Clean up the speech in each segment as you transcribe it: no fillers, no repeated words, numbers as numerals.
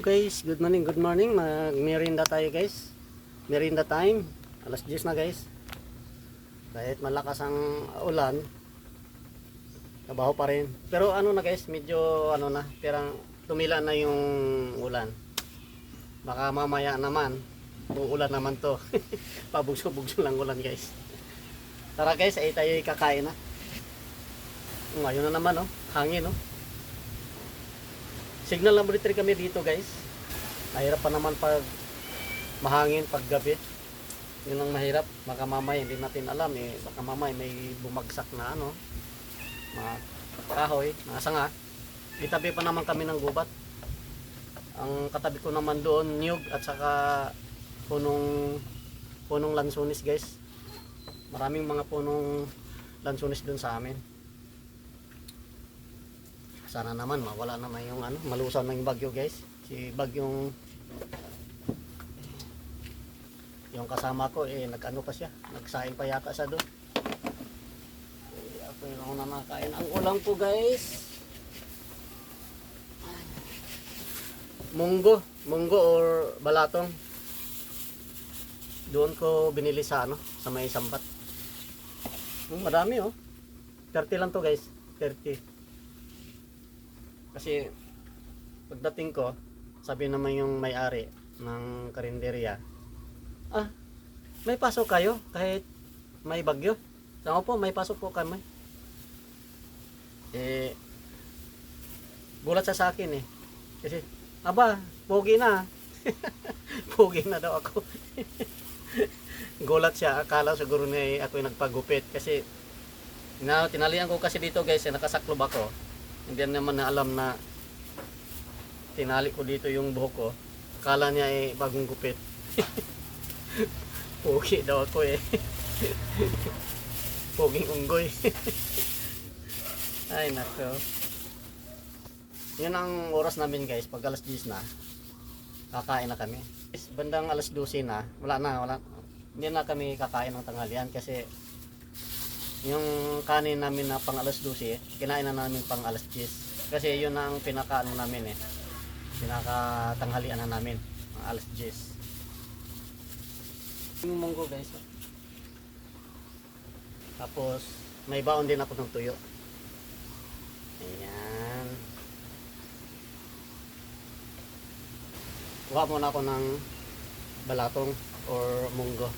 Guys, good morning. Mag-merienda tayo guys. Merienda time. Alas 10 na guys. Kahit malakas ang ulan, trabaho pa rin. Pero ano na guys, medyo ano na, parang tumila na yung ulan. Baka mamaya naman, uulan naman to. Pabugso-bugso lang ulan guys. Tara guys, ay tayo kakain na. Ngayon na naman oh, hangin oh. Signal laboratory kami dito guys. Mahirap pa naman pag mahangin pag gabi. Yun ang mahirap. Baka mamaya hindi natin alam eh. Baka mamaya may bumagsak na ano. Mga kahoy, mga sanga. Itabi pa naman kami ng gubat. Ang katabi ko naman doon, niyog at saka punong lansones guys. Maraming mga punong lansones doon sa amin. Sana naman mawala naman yung ano, malusaw na yung bagyo guys. Si bagyong yung kasama ko eh nag-ano pa siya, nagsaing pa yata siya doon. Eh, ako yung na nakain ang ulam ko guys. Munggo or balatong. Doon ko binili sa ano, sa may sambat. Madami oh. 30 lang to guys, 30. Kasi pagdating ko, sabi naman yung may-ari ng karinderya, may pasok kayo kahit may bagyo? Sabi ko po, may pasok po kami. Eh, gulat siya sa akin eh. Kasi, pogi na. Pogi na daw ako. Gulat siya, akala siguro na ako yung nagpagupit. Kasi, tinalian ko kasi dito guys, nakasaklob ako. Hindi naman na alam na tinali ko dito yung buhok ko. Akala niya eh bagong gupit. Pogi daw ako eh. Poging unggoy. Ay nako. Yun ang oras namin guys. Pag alas 10 na, kakain na kami. Bandang alas 12 na, wala. Hindi na kami kakain ng tanghalian kasi yung kanin namin na pang alas 12, kinain na namin pang alas 10. Kasi yun ang pinaka ano namin eh. Pinaka tanghalian na namin, pang alas 10. Yung munggo guys. Tapos may baon din ako ng tuyo. Ayan. Kuha muna ako ng balatong or munggo.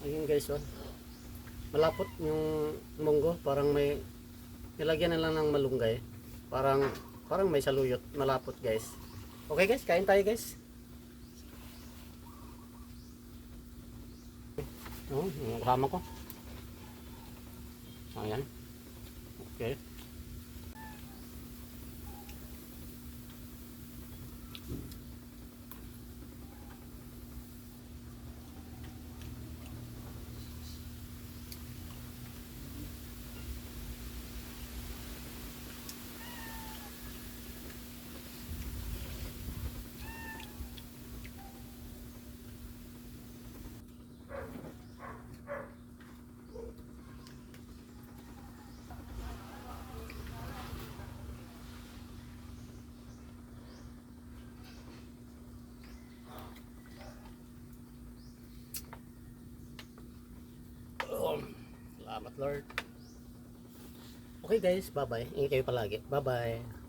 Ayun guys oh. Malapot yung munggo, parang may nilagyan na lang ng malunggay. Parang may saluyot, malapot guys. Okay guys, kain tayo guys. Oh, yung kasama ko. Ayan. Okay. Salamat Lord. Okay guys, bye bye. Ingat kayo palagi. Bye bye.